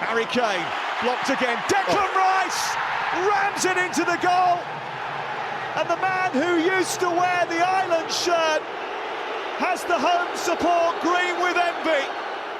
Harry Kane, blocked again. Declan Rice rams it into the goal. And the man who used to wear the Island shirt has the home support green with envy.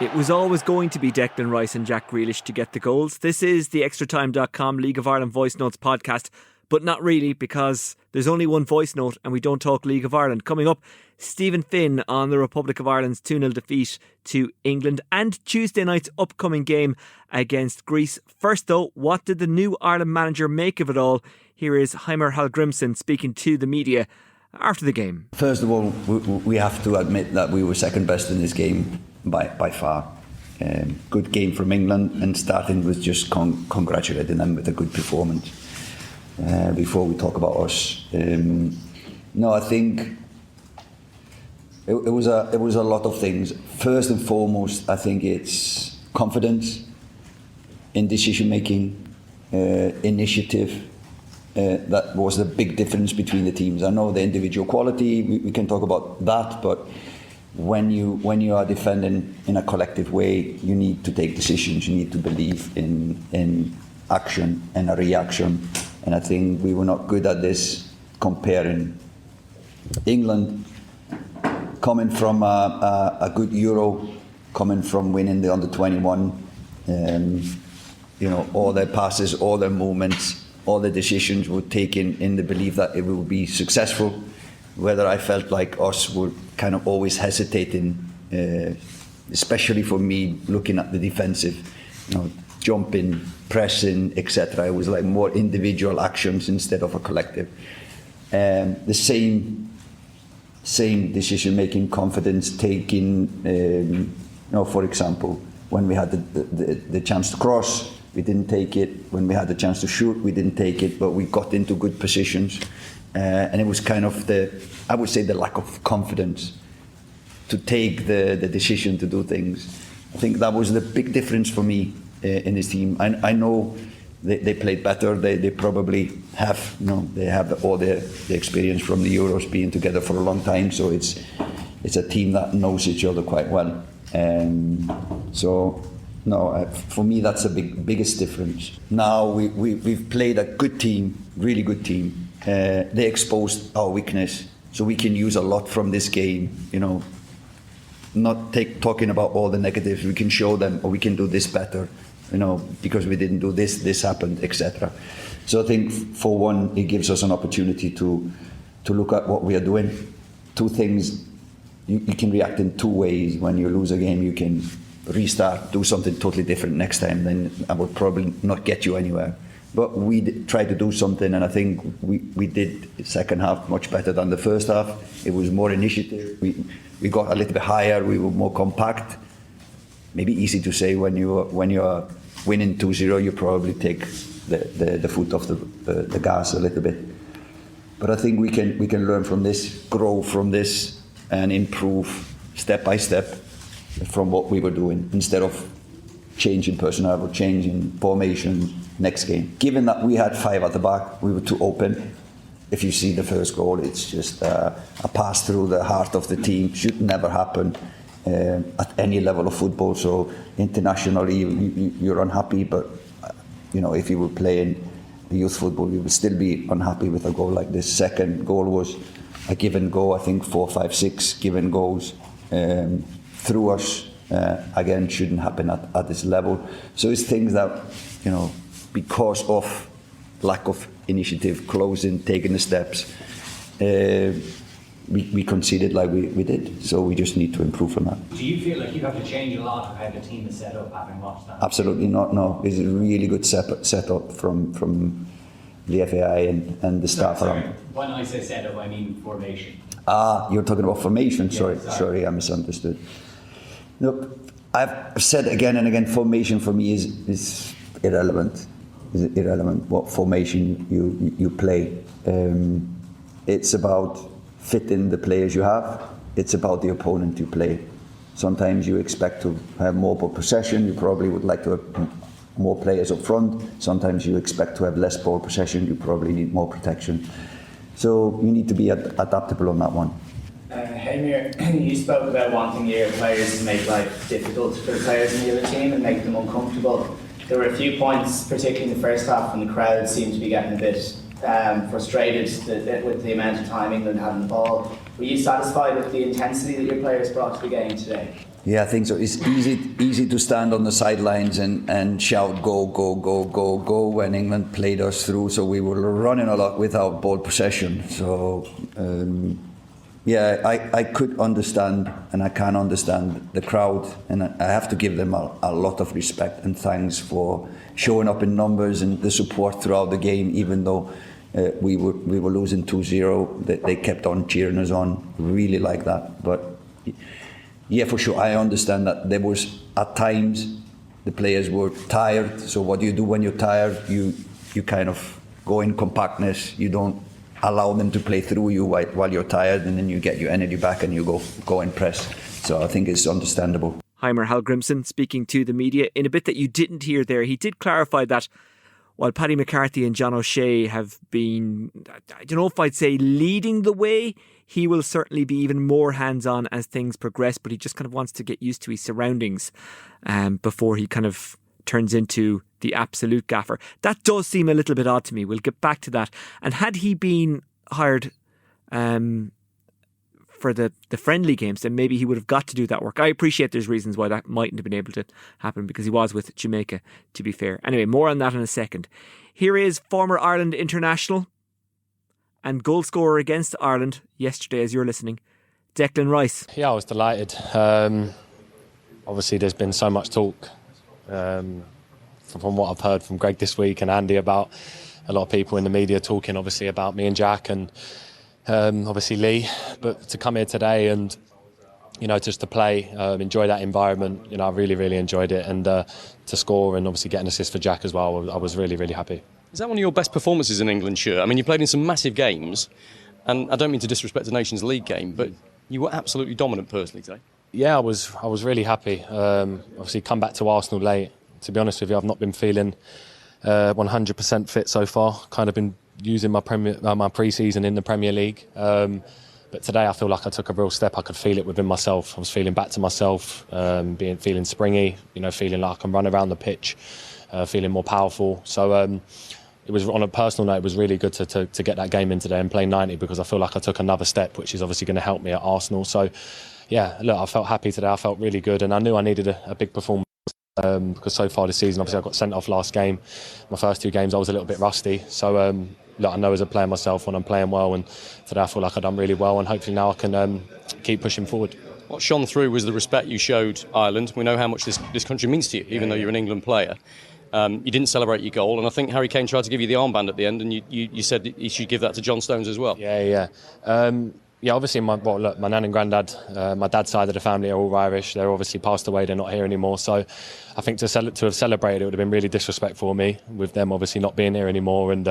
It was always going to be Declan Rice and Jack Grealish to get the goals. This is the Extratime.com League of Ireland Voice Notes podcast, but not really, because there's only one voice note and we don't talk League of Ireland. Coming up, Stephen Finn on the Republic of Ireland's 2-0 defeat to England and Tuesday night's upcoming game against Greece. First though, what did the new Ireland manager make of it all? Here is Heimir Hallgrímsson speaking to the media after the game. First of all, we have to admit that we were second best in this game by far. Good game from England, and starting with just congratulating them with a good performance. Before we talk about us, no, I think it was a lot of things. First and foremost, I think it's confidence in decision making, initiative. That was the big difference between the teams. I know the individual quality, we can talk about that, but when you are defending in a collective way, you need to take decisions. You need to believe in action and a reaction. And I think we were not good at this, comparing England coming from a good Euro, coming from winning the under-21, all their passes, all their movements, all the decisions were taken in the belief that it would be successful. Whether I felt like us were kind of always hesitating, especially for me, looking at the defensive, jumping, pressing, etc. It was like more individual actions instead of a collective. The same decision-making, confidence taking. For example, when we had the chance to cross, we didn't take it. When we had the chance to shoot, we didn't take it, but we got into good positions. And it was kind of the lack of confidence to take the decision to do things. I think that was the big difference for me in this team. I know they played better. They probably have, they have all the experience from the Euros, being together for a long time. So it's a team that knows each other quite well. For me, that's the biggest difference. Now we've played a good team, really good team. They exposed our weakness, so we can use a lot from this game. Not talking about all the negatives. We can show them, or we can do this better. Because we didn't do this happened, etc. So I think, for one, it gives us an opportunity to look at what we are doing. Two things: you can react in two ways. When you lose a game, you can restart, do something totally different next time. Then I would probably not get you anywhere. But we tried to do something, and I think we did the second half much better than the first half. It was more initiative. We got a little bit higher. We were more compact. Maybe easy to say when you are winning 2-0, you probably take the foot off the gas a little bit. But I think we can learn from this, grow from this, and improve step by step from what we were doing, instead of changing personnel or changing formation next game. Given that we had 5 at the back, we were too open. If you see the first goal, it's just a pass through the heart of the team. Should never happen at any level of football. So internationally, you're unhappy, but if you were playing youth football, you would still be unhappy with a goal like this. Second goal was a given goal. I think 4, 5, 6 given goals through us. Again, shouldn't happen at this level. So it's things that, because of lack of initiative, closing, taking the steps, we conceded like we did. So we just need to improve on that. Do you feel like you have to change a lot of how the team is set up, having watched that? Absolutely not, no. It's a really good setup from the FAI and the staff around. When I say setup, I mean formation. You're talking about formation? Yeah, sorry, I misunderstood. Look, I've said again and again, formation for me is irrelevant. Is irrelevant what formation you play. It's about fitting the players you have. It's about the opponent you play. Sometimes you expect to have more ball possession. You probably would like to have more players up front. Sometimes you expect to have less ball possession. You probably need more protection. So you need to be adaptable on that one. Heimir, you spoke about wanting your players to make life difficult for the players in the other team and make them uncomfortable. There were a few points, particularly in the first half, when the crowd seemed to be getting a bit frustrated with the amount of time England had on the ball. Were you satisfied with the intensity that your players brought to the game today? Yeah, I think so. It's easy to stand on the sidelines and shout go, go, go, go, go when England played us through. So we were running a lot without ball possession. So I could understand and I can understand the crowd, and I have to give them a lot of respect and thanks for showing up in numbers and the support throughout the game, even though we were losing 2-0. They kept on cheering us on. Really like that. But yeah, for sure, I understand that there was at times the players were tired. So what do you do when you're tired? You kind of go in compactness. You don't allow them to play through you while you're tired, and then you get your energy back and you go and press. So I think it's understandable. Heimir Hallgrímsson speaking to the media. In a bit that you didn't hear there, he did clarify that while Paddy McCarthy and John O'Shea have been, I don't know if I'd say leading the way, he will certainly be even more hands-on as things progress, but he just kind of wants to get used to his surroundings before he kind of turns into the absolute gaffer. That does seem a little bit odd to me. We'll get back to that. And had he been hired for the friendly games, then maybe he would have got to do that work. I appreciate there's reasons why that mightn't have been able to happen, because he was with Jamaica, to be fair. Anyway, more on that in a second. Here is former Ireland international and goal scorer against Ireland yesterday, as you're listening, Declan Rice. Yeah, I was delighted. Obviously, there's been so much talk from what I've heard from Greg this week and Andy about a lot of people in the media talking obviously about me and Jack and obviously Lee, but to come here today and just to play, enjoy that environment, I really enjoyed it, and to score and obviously get an assist for Jack as well, I was really happy. Is that one of your best performances in England, sure? I mean, you played in some massive games, and I don't mean to disrespect the Nations League game, but you were absolutely dominant personally today. Yeah, I was really happy. Obviously come back to Arsenal late. To be honest with you, I've not been feeling 100% fit so far. Kind of been using my pre-season in the Premier League. But today I feel like I took a real step. I could feel it within myself. I was feeling back to myself, feeling springy, feeling like I can run around the pitch, feeling more powerful. So it was, on a personal note, it was really good to get that game in today and play 90, because I feel like I took another step, which is obviously going to help me at Arsenal. So yeah, look, I felt happy today. I felt really good, and I knew I needed a big performance. Because so far this season, obviously I got sent off last game. My first two games I was a little bit rusty. So look, I know as a player myself when I'm playing well, and today I feel like I've done really well, and hopefully now I can keep pushing forward. What shone through was the respect you showed Ireland. We know how much this country means to you, even though you're an England player. You didn't celebrate your goal, and I think Harry Kane tried to give you the armband at the end, and you said you should give that to John Stones as well. Yeah. Yeah, obviously, my nan and granddad, my dad's side of the family are all Irish. They're obviously passed away. They're not here anymore. So I think to have celebrated it would have been really disrespectful of me, with them obviously not being here anymore, and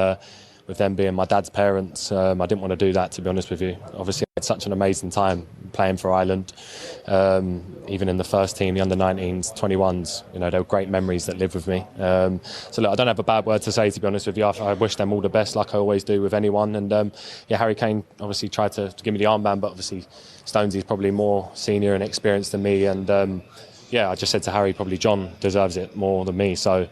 with them being my dad's parents. I didn't want to do that, to be honest with you. Obviously, I had such an amazing time playing for Ireland, even in the first team, the under-19s, 21s. There were great memories that live with me. So look, I don't have a bad word to say, to be honest with you. I wish them all the best, like I always do with anyone. And Harry Kane obviously tried to give me the armband, but obviously Stonesy's probably more senior and experienced than me. And I just said to Harry, probably John deserves it more than me. So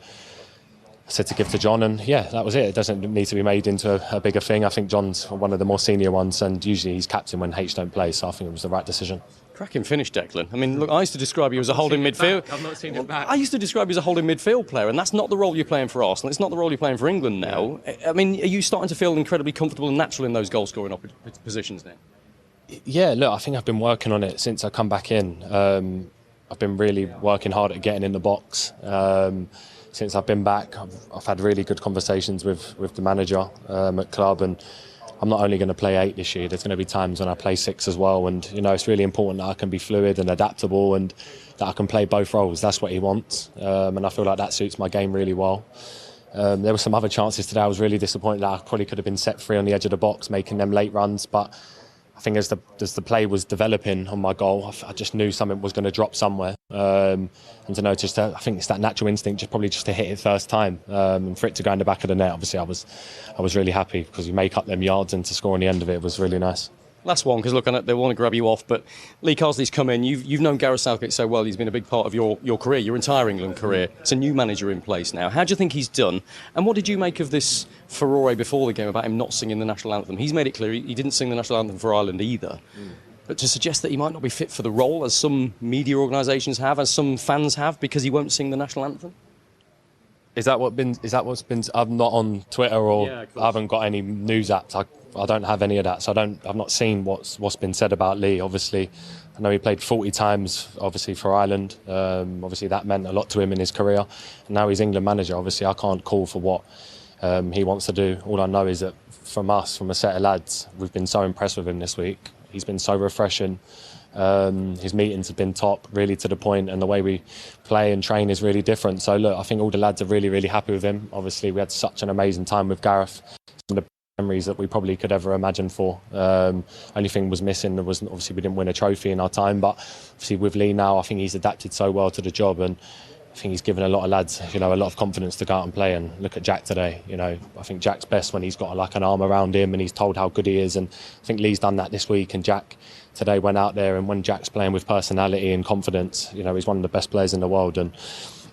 I said to give to John, and that was it. It doesn't need to be made into a bigger thing. I think John's one of the more senior ones, and usually he's captain when H don't play, so I think it was the right decision. Cracking finish, Declan. I mean, look, I used to describe you as a holding midfield. I've not seen it back. I used to describe you as a holding midfield player, and that's not the role you're playing for Arsenal. It's not the role you're playing for England now. I mean, are you starting to feel incredibly comfortable and natural in those goal-scoring positions now? Yeah, look, I think I've been working on it since I come back in. I've been really working hard at getting in the box. Since I've been back, I've had really good conversations with the manager at club, and I'm not only going to play 8 this year. There's going to be times when I play 6 as well, and it's really important that I can be fluid and adaptable, and that I can play both roles. That's what he wants, and I feel like that suits my game really well. There were some other chances today. I was really disappointed that I probably could have been set free on the edge of the box, making them late runs, but I think as the play was developing on my goal, I just knew something was going to drop somewhere. And to know, I think it's that natural instinct, probably just to hit it first time, and for it to go in the back of the net. Obviously, I was really happy, because you make up them yards, and to score on the end of it was really nice. Last one, because look, they want to grab you off, but Lee Carsley's come in. You've known Gareth Southgate so well. He's been a big part of your career, your entire England career. It's a new manager in place now. How do you think he's done? And what did you make of this furore before the game about him not singing the national anthem? He's made it clear he didn't sing the national anthem for Ireland either. But to suggest that he might not be fit for the role, as some media organisations have, as some fans have, because he won't sing the national anthem? Is that what's been? I'm not on Twitter or I haven't got any news apps. I don't have any of that, so I've not seen what's been said about Lee. Obviously, I know he played 40 times, obviously for Ireland. Obviously that meant a lot to him in his career. And now he's England manager. Obviously, I can't call for what he wants to do. All I know is that from a set of lads, we've been so impressed with him this week. He's been so refreshing. His meetings have been top, really to the point, and the way we play and train is really different. So look, I think all the lads are really, really happy with him. Obviously, we had such an amazing time with Gareth. Some of the memories that we probably could ever imagine for. Only thing was missing was obviously we didn't win a trophy in our time, but obviously with Lee now, I think he's adapted so well to the job, and I think he's given a lot of lads, a lot of confidence to go out and play. And look at Jack today. I think Jack's best when he's got like an arm around him and he's told how good he is. And I think Lee's done that this week. And Jack today went out there, and when Jack's playing with personality and confidence, he's one of the best players in the world. And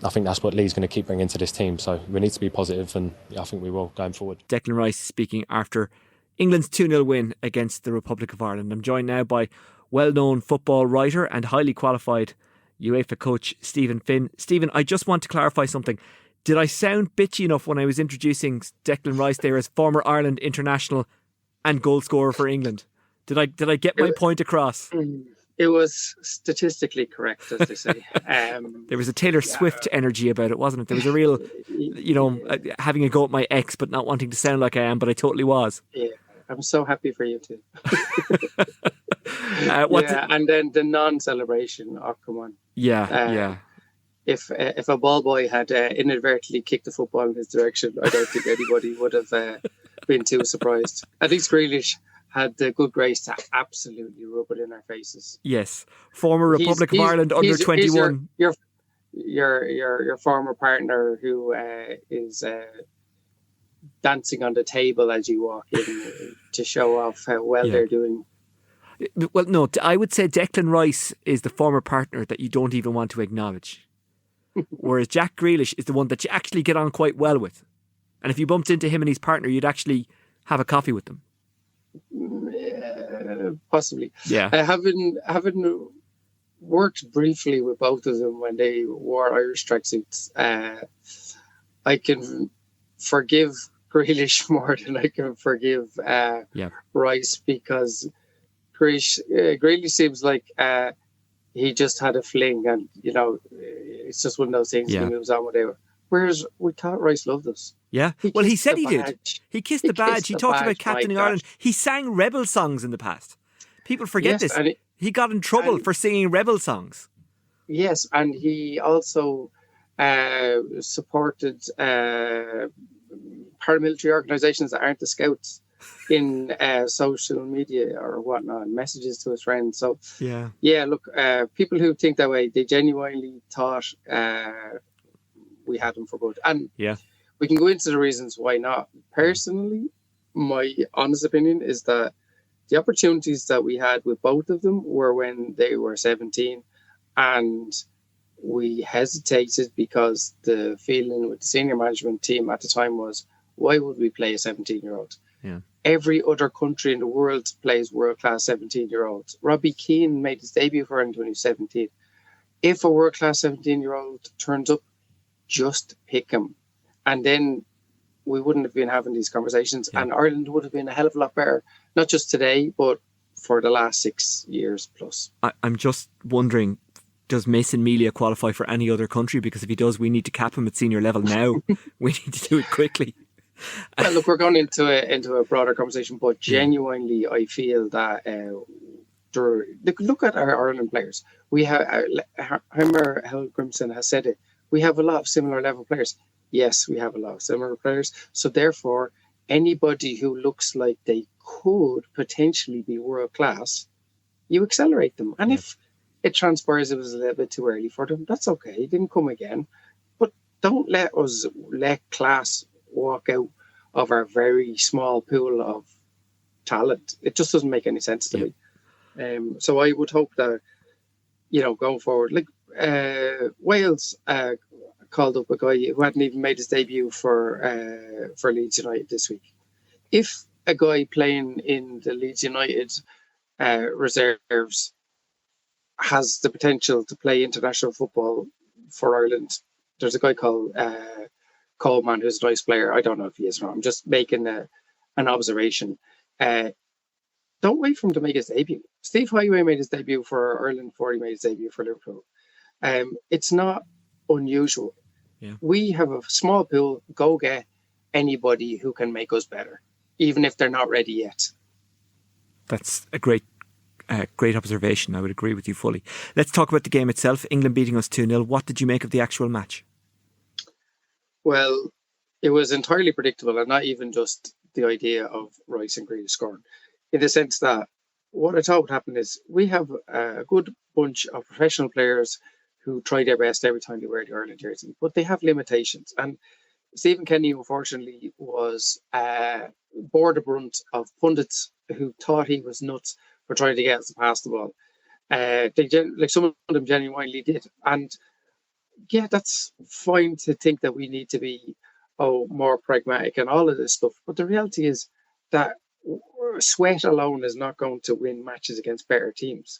I think that's what Lee's going to keep bringing to this team. So we need to be positive, and I think we will going forward. Declan Rice speaking after England's 2-0 win against the Republic of Ireland. I'm joined now by well-known football writer and highly qualified UEFA coach Stephen Finn. Stephen, I just want to clarify something. Did I sound bitchy enough when I was introducing Declan Rice there as former Ireland international and goal scorer for England? Did I get my point across? It was statistically correct, as they say. There was a Taylor Swift energy about it, wasn't it? There was a real, having a go at my ex, but not wanting to sound like I am, but I totally was. Yeah, I'm so happy for you too. And then the non-celebration. Oh, come on. Yeah. If a ball boy had inadvertently kicked the football in his direction, I don't think anybody would have been too surprised. At least Grealish had the good grace to absolutely rub it in our faces. Yes, former Republic of Ireland under 21. Your former partner who is dancing on the table as you walk in to show off how well they're doing. Well, no, I would say Declan Rice is the former partner that you don't even want to acknowledge. Whereas Jack Grealish is the one that you actually get on quite well with. And if you bumped into him and his partner, you'd actually have a coffee with them. Possibly. Yeah. Having worked briefly with both of them when they wore Irish tracksuits, I can forgive Grealish more than I can forgive Rice, because Grealish seems like he just had a fling, and it's just one of those things. He moves on whatever. Whereas we thought Rice loved us. Yeah. He said he did. He kissed the badge. He talked about captaining Ireland. He sang rebel songs in the past. People forget this. He got in trouble for singing rebel songs. Yes, and he also supported paramilitary organisations that aren't the Scouts in social media or whatnot, messages to his friends. So, look, people who think that way, they genuinely thought we had him for good. And we can go into the reasons why not. Personally, my honest opinion is that the opportunities that we had with both of them were when they were 17, and we hesitated because the feeling with the senior management team at the time was, why would we play a 17-year-old? Yeah. Every other country in the world plays world-class 17-year-olds. Robbie Keane made his debut for Ireland when he was 17. If a world-class 17-year-old turns up, just pick him. And then we wouldn't have been having these conversations, and Ireland would have been a hell of a lot better, not just today, but for the last 6 years plus. I'm just wondering, does Mason Melia qualify for any other country? Because if he does, we need to cap him at senior level now. We need to do it quickly. Well, look, we're going into a broader conversation, but genuinely, I feel that look at our Ireland players. We have Heimir Hallgrímsson has said it. We have a lot of similar level players. Yes, we have a lot of similar players. So therefore, anybody who looks like they could potentially be world class, you accelerate them. And if it transpires it was a little bit too early for them, that's okay. He didn't come again. But don't let class walk out of our very small pool of talent. It just doesn't make any sense to me. So I would hope that, going forward, like Wales called up a guy who hadn't even made his debut for Leeds United this week. If a guy playing in the Leeds United reserves has the potential to play international football for Ireland, there's a guy called Coleman who's a nice player. I don't know if he is or not. I'm just making an observation. Don't wait for him to make his debut. Steve Highway made his debut for Ireland before he made his debut for Liverpool. It's not unusual. Yeah. We have a small pool. Go get anybody who can make us better, even if they're not ready yet. That's a great observation. I would agree with you fully. Let's talk about the game itself. England beating us 2-0. What did you make of the actual match? Well, it was entirely predictable, and not even just the idea of Rice and Grealish scoring. In the sense that what I thought would happen is we have a good bunch of professional players who try their best every time they wear the Ireland jersey, but they have limitations. And Stephen Kenny, unfortunately, was bore the brunt of pundits who thought he was nuts for trying to get us to pass the ball. Some of them genuinely did. And yeah, that's fine to think that we need to be more pragmatic and all of this stuff. But the reality is that sweat alone is not going to win matches against better teams.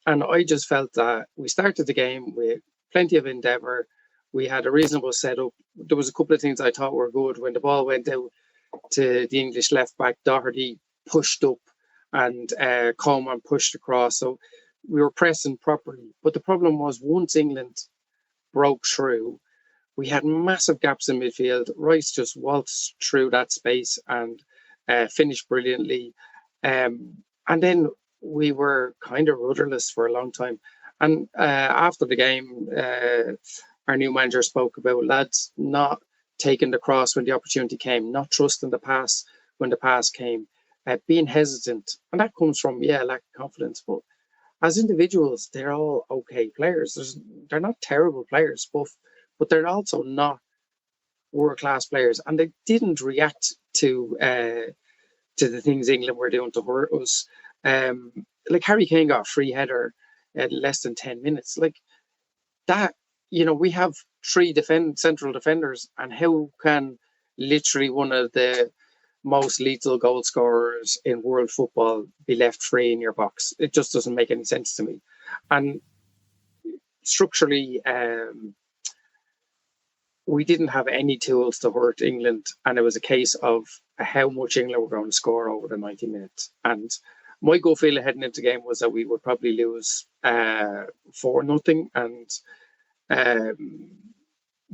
And I just felt that we started the game with plenty of endeavour. We had a reasonable setup. There was a couple of things I thought were good. When the ball went out to the English left back, Doherty pushed up and Coleman pushed across. So we were pressing properly. But the problem was once England broke through, we had massive gaps in midfield. Rice just waltzed through that space and finished brilliantly. And then we were kind of rudderless for a long time. And after the game, our new manager spoke about lads not taking the cross when the opportunity came, not trusting the pass when the pass came, being hesitant. And that comes from, lack of confidence. But as individuals, they're all okay players. They're not terrible players, but they're also not world-class players. And they didn't react to the things England were doing to hurt us. Like Harry Kane got a free header in less than 10 minutes. Like that, we have three central defenders, and how can literally one of the most lethal goal scorers in world football be left free in your box? It just doesn't make any sense to me. And structurally, we didn't have any tools to hurt England, and it was a case of how much England were going to score over the 90 minutes. And my gut feeling heading into the game was that we would probably lose 4-0.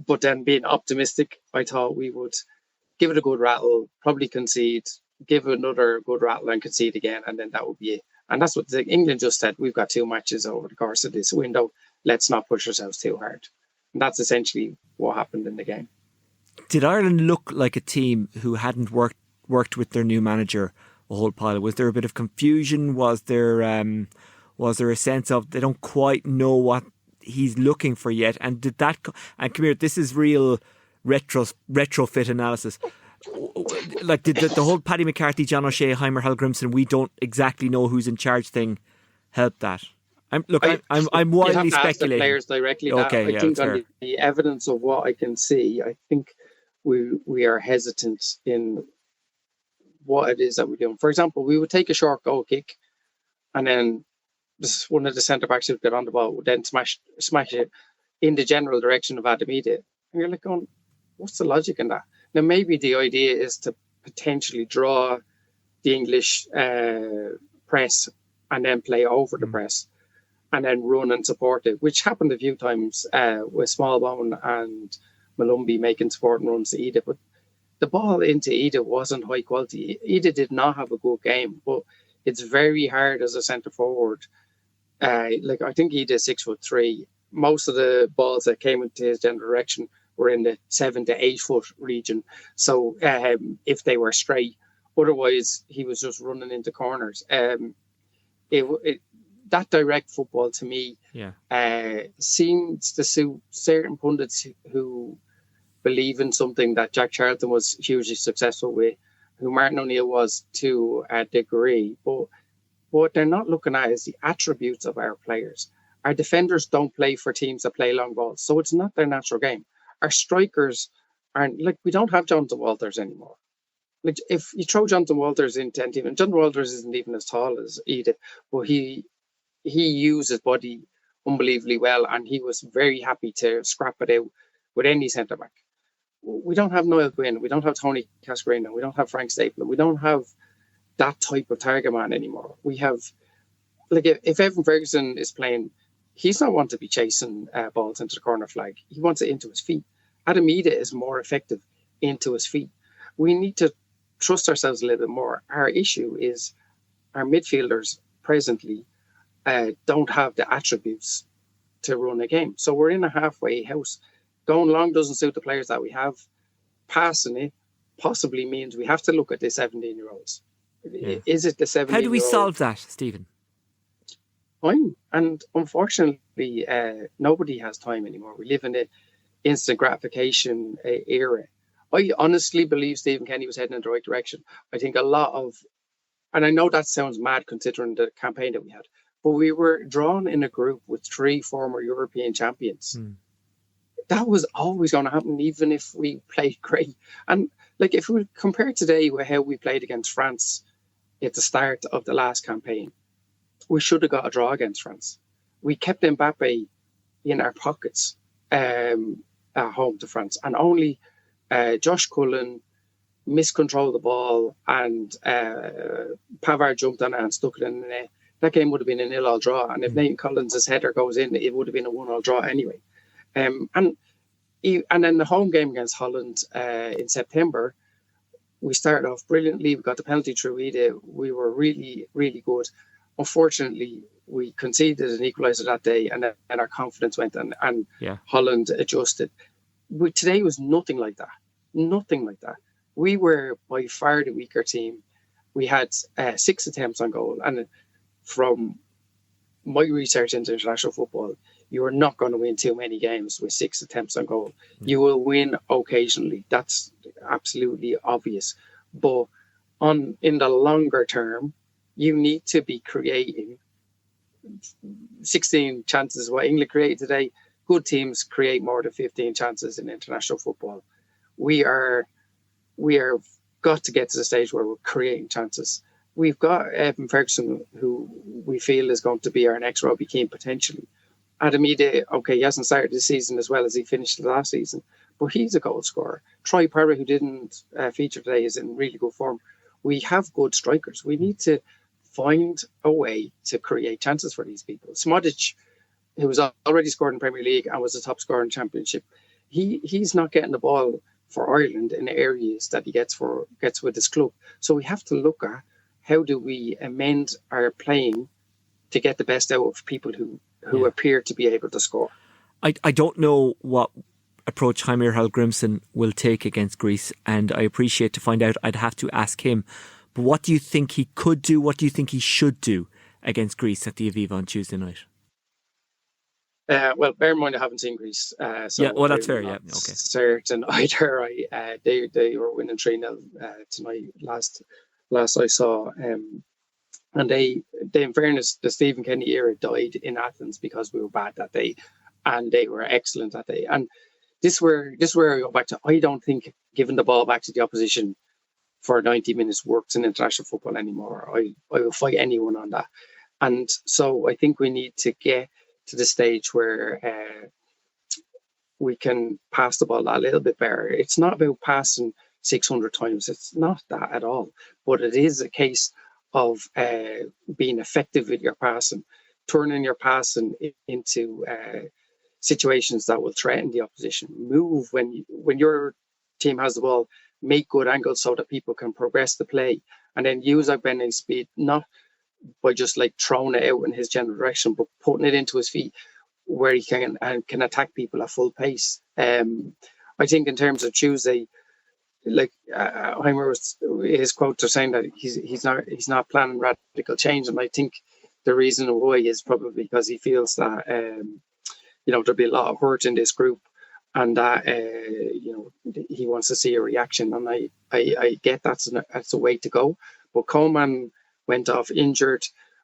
But then being optimistic, I thought we would give it a good rattle, probably concede, give it another good rattle and concede again, and then that would be it. And that's what England just said. We've got 2 matches over the course of this window. Let's not push ourselves too hard. And that's essentially what happened in the game. Did Ireland look like a team who hadn't worked with their new manager a whole pile? Was there a bit of confusion? Was there a sense of they don't quite know what he's looking for yet? And did that? And come here, this is real retrofit analysis. Like did the whole Paddy McCarthy, John O'Shea, Heimir Hallgrímsson, we don't exactly know who's in charge thing help that? I'm wildly speculating. Ask the players directly. Okay, I think on the evidence of what I can see, I think we are hesitant in what it is that we're doing. For example, we would take a short goal kick, and then one of the centre backs would get on the ball, would then smash it in the general direction of Adamida. And you're like going, what's the logic in that? Now maybe the idea is to potentially draw the English press and then play over the press, and then run and support it, which happened a few times with Smallbone and Malumbi making supporting runs to Ida. But the ball into Ida wasn't high quality. Ida did not have a good game, but it's very hard as a centre forward. I think Ida's 6'3". Most of the balls that came into his general direction were in the 7 to 8 foot region. So if they were straight, otherwise he was just running into corners. That direct football to me seems to suit certain pundits who believe in something that Jack Charlton was hugely successful with, who Martin O'Neill was to a degree, but what they're not looking at is the attributes of our players. Our defenders don't play for teams that play long balls, so it's not their natural game. Our strikers aren't, like, we don't have Jonathan Walters anymore. Like, if you throw Jonathan Walters into any team, and Jonathan Walters isn't even as tall as Edith, but he used his body unbelievably well, and he was very happy to scrap it out with any centre back. We don't have Niall Gwynn, we don't have Tony Cascarino, we don't have Frank Stapleton, we don't have that type of target man anymore. We have, like, if Evan Ferguson is playing, he's not want to be chasing balls into the corner flag. He wants it into his feet. Adam Ida is more effective into his feet. We need to trust ourselves a little bit more. Our issue is our midfielders presently don't have the attributes to run a game. So we're in a halfway house. Going long doesn't suit the players that we have. Passing it possibly means we have to look at the 17-year-olds. Yeah. Is it the 17-year-olds? How do we solve that, Stephen? Time. And unfortunately, nobody has time anymore. We live in the instant gratification era. I honestly believe Stephen Kenny was heading in the right direction. I think a lot of, and I know that sounds mad considering the campaign that we had, but we were drawn in a group with 3 former European champions. That was always going to happen, even if we played great. And like, if we compare today with how we played against France at the start of the last campaign, we should have got a draw against France. We kept Mbappe in our pockets at home to France, and only Josh Cullen miscontrolled the ball, and Pavard jumped on it and stuck it in the net. That game would have been a 0-0 draw, and if Nathan Collins' header goes in, it would have been a 1-0 draw anyway. And then the home game against Holland in September, we started off brilliantly. We got the penalty through Ida. We were really, really good. Unfortunately, we conceded an equaliser that day, and then our confidence went, and Holland adjusted. Today was nothing like that. Nothing like that. We were by far the weaker team. We had 6 attempts on goal, and from my research into international football, you are not going to win too many games with 6 attempts on goal. You will win occasionally. That's absolutely obvious. But in the longer term, you need to be creating 16 chances. What England created today, good teams create more than 15 chances in international football. We are got to get to the stage where we're creating chances. We've got Evan Ferguson, who we feel is going to be our next Robbie Keane potentially. Adam Ida, okay, he hasn't started this season as well as he finished last season, but he's a goal scorer. Troy Parra, who didn't feature today, is in really good form. We have good strikers. We need to find a way to create chances for these people. Smodic, who was already scored in Premier League and was the top scorer in Championship, he's not getting the ball for Ireland in the areas that he gets with his club. So we have to look at how do we amend our playing to get the best out of people who appear to be able to score. I don't know what approach Heimir Hallgrímsson will take against Greece, and I appreciate to find out. I'd have to ask him. But what do you think he could do? What do you think he should do against Greece at the Aviva on Tuesday night? Well, bear in mind I haven't seen Greece. So that's fair. Yeah, okay. Certain either. They were winning 3-0 tonight. Last I saw, and they, in fairness, the Stephen Kenny era died in Athens because we were bad that day, and they were excellent that day. And this where I go back to. I don't think giving the ball back to the opposition for 90 minutes works in international football anymore. I will fight anyone on that. And so I think we need to get to the stage where we can pass the ball a little bit better. It's not about passing 600 times. It's not that at all. But it is a case of being effective with your passing, turning your passing into situations that will threaten the opposition. Move when your team has the ball, make good angles so that people can progress the play, and then use our bending speed, not by just like throwing it out in his general direction, but putting it into his feet where he can attack people at full pace. I think in terms of Tuesday, like Heimir his quotes are saying that he's not planning radical change, and I think the reason why is probably because he feels that there'll be a lot of hurt in this group, and that he wants to see a reaction, and I get that's a way to go. But Coleman went off injured.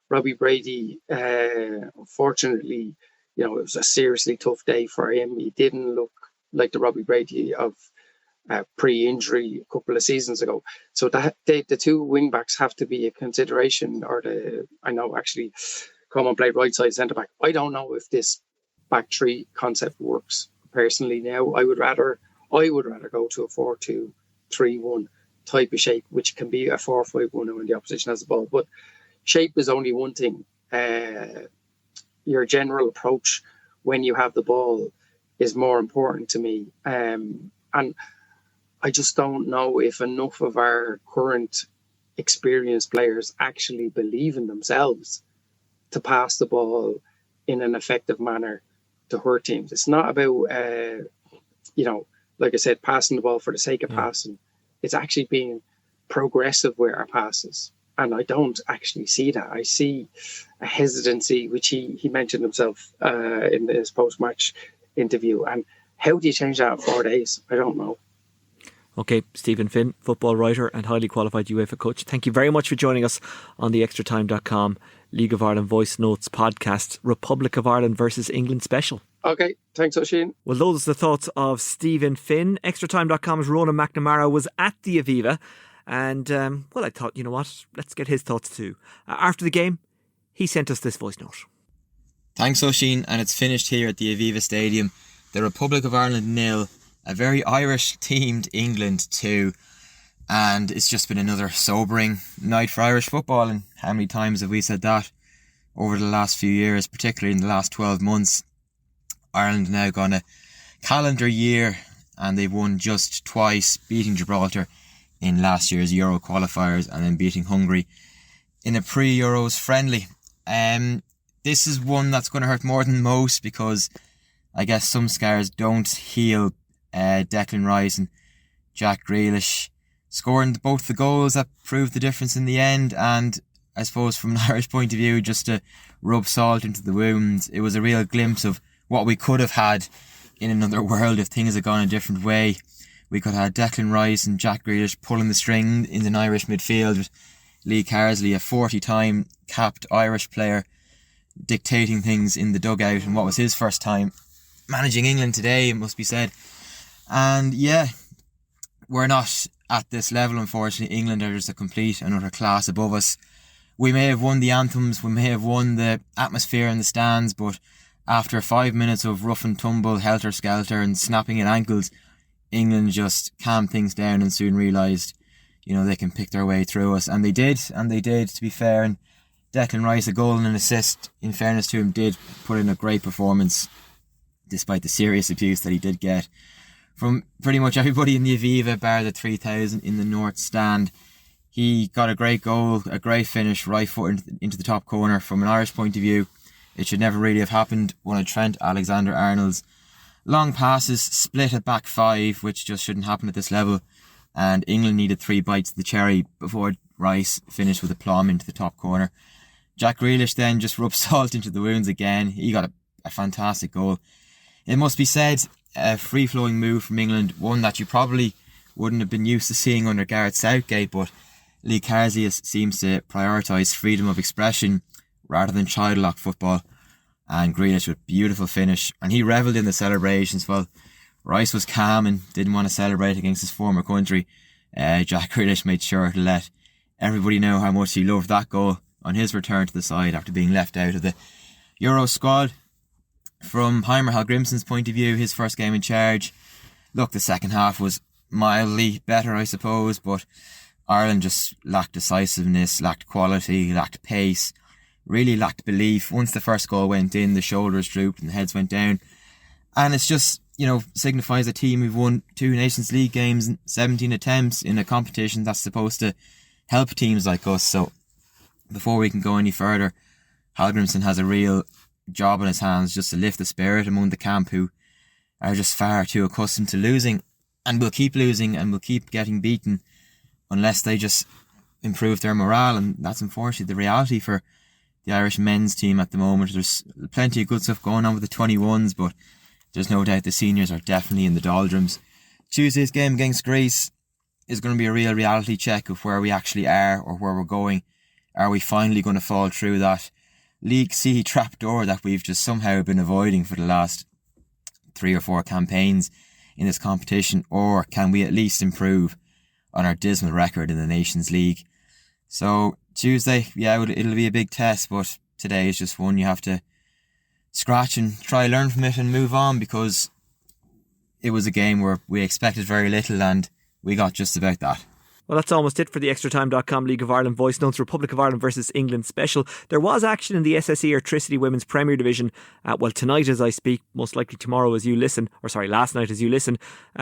Robbie Brady, unfortunately, it was a seriously tough day for him. He didn't look like the Robbie Brady of pre-injury a couple of seasons ago. So the two wing backs have to be a consideration. I know actually Coleman played right side centre back. I don't know if this back three concept works personally now. I would rather go to a 4-2-3-1 type of shape, which can be a 4-5-1 when the opposition has the ball. But shape is only one thing. Your general approach when you have the ball is more important to me. And I just don't know if enough of our current experienced players actually believe in themselves to pass the ball in an effective manner to hurt teams. It's not about, like I said, passing the ball for the sake of passing. It's actually being progressive with our passes. And I don't actually see that. I see a hesitancy, which he mentioned himself in his post-match interview. And how do you change that in 4 days? I don't know. Okay, Stephen Finn, football writer and highly qualified UEFA coach. Thank you very much for joining us on the Extratime.com League of Ireland Voice Notes podcast, Republic of Ireland versus England special. Okay, thanks, Oisin. Well, those are the thoughts of Stephen Finn. Extratime.com's Ronan MacNamara was at the Aviva. And, I thought, you know what, let's get his thoughts too. After the game, he sent us this voice note. Thanks, Oisin, and it's finished here at the Aviva Stadium. The Republic of Ireland 0, a very Irish-themed England 2. And it's just been another sobering night for Irish football. And how many times have we said that over the last few years, particularly in the last 12 months? Ireland now gone a calendar year, and they've won just twice, beating Gibraltar in last year's Euro qualifiers and then beating Hungary in a pre-Euros friendly. This is one that's going to hurt more than most, because I guess some scars don't heal. Declan Rice and Jack Grealish scoring both the goals that proved the difference in the end, and I suppose from an Irish point of view, just to rub salt into the wounds, it was a real glimpse of what we could have had in another world if things had gone a different way. We could have had Declan Rice and Jack Grealish pulling the string in an Irish midfield, with Lee Carsley, a 40-time capped Irish player, dictating things in the dugout, and what was his first time managing England today, it must be said. And yeah, we're not at this level, unfortunately. England are just a complete and utter class above us. We may have won the anthems, we may have won the atmosphere in the stands, but after 5 minutes of rough and tumble, helter-skelter and snapping at ankles, England just calmed things down and soon realised, they can pick their way through us. And they did, to be fair. And Declan Rice, a goal and an assist, in fairness to him, did put in a great performance, despite the serious abuse that he did get from pretty much everybody in the Aviva, bar the 3,000 in the North Stand. He got a great goal, a great finish, right foot into the top corner. From an Irish point of view, it should never really have happened. One of Trent Alexander-Arnold's long passes split at back five, which just shouldn't happen at this level. And England needed 3 bites of the cherry before Rice finished with a plum into the top corner. Jack Grealish then just rubbed salt into the wounds again. He got a fantastic goal. It must be said, a free-flowing move from England, one that you probably wouldn't have been used to seeing under Gareth Southgate, but Lee Carsley seems to prioritise freedom of expression rather than child-lock football. And Grealish with beautiful finish, and he revelled in the celebrations. Well, Rice was calm and didn't want to celebrate against his former country. Jack Grealish made sure to let everybody know how much he loved that goal on his return to the side after being left out of the Euro squad. From Heimir Hallgrímsson's point of view, his first game in charge, look, the second half was mildly better, I suppose, but Ireland just lacked decisiveness, lacked quality, lacked pace, really lacked belief. Once the first goal went in, the shoulders drooped and the heads went down. And it's just, signifies a team who've won 2 Nations League games and 17 attempts in a competition that's supposed to help teams like us. So before we can go any further, Hallgrímsson has a real job in his hands just to lift the spirit among the camp, who are just far too accustomed to losing, and will keep losing and will keep getting beaten unless they just improve their morale. And that's unfortunately the reality for the Irish men's team at the moment. There's plenty of good stuff going on with the 21s, but there's no doubt the seniors are definitely in the doldrums. Tuesday's game against Greece is going to be a real reality check of where we actually are or where we're going. Are we finally going to fall through that League C trapdoor that we've just somehow been avoiding for the last 3 or 4 campaigns in this competition, or can we at least improve on our dismal record in the Nations League? So Tuesday, yeah, it'll be a big test, but today is just one you have to scratch and try learn from it and move on, because it was a game where we expected very little and we got just about that. Well, that's almost it for the Extratime.com League of Ireland Voice Notes Republic of Ireland versus England special. There was action in the SSE Airtricity Women's Premier Division. Tonight as I speak, most likely tomorrow as you listen, last night as you listen.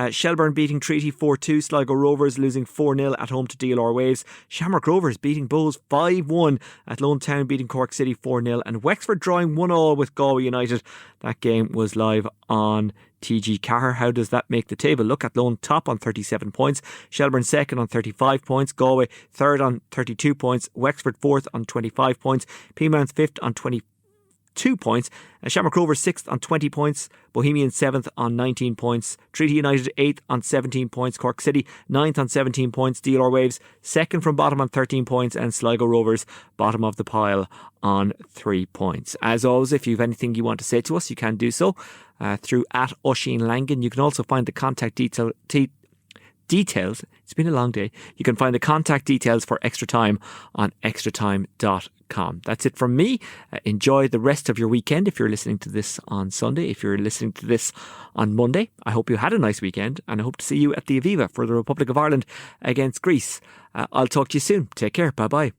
Shelbourne beating Treaty 4-2, Sligo Rovers losing 4-0 at home to DLR Waves. Shamrock Rovers beating Bows 5-1, at Lone Town beating Cork City 4-0, and Wexford drawing 1-1 with Galway United. That game was live on TG Cahir. How does that make the table? Look at Lone top on 37 points, Shelbourne second on 35 points, Galway third on 32 points, Wexford fourth on 25 points, Peamount fifth on 22 points, Shamrock Rovers 6th on 20 points, Bohemian 7th on 19 points, Treaty United 8th on 17 points, Cork City 9th on 17 points, DLR Waves 2nd from bottom on 13 points, and Sligo Rovers bottom of the pile on 3 points. As always, if you have anything you want to say to us, you can do so through at Oisin Langan. You can also find the contact details. It's been a long day. You can find the contact details for Extra Time on extratime.com. That's it from me. Enjoy the rest of your weekend if you're listening to this on Sunday. If you're listening to this on Monday, I hope you had a nice weekend, and I hope to see you at the Aviva for the Republic of Ireland against Greece. I'll talk to you soon. Take care. Bye bye.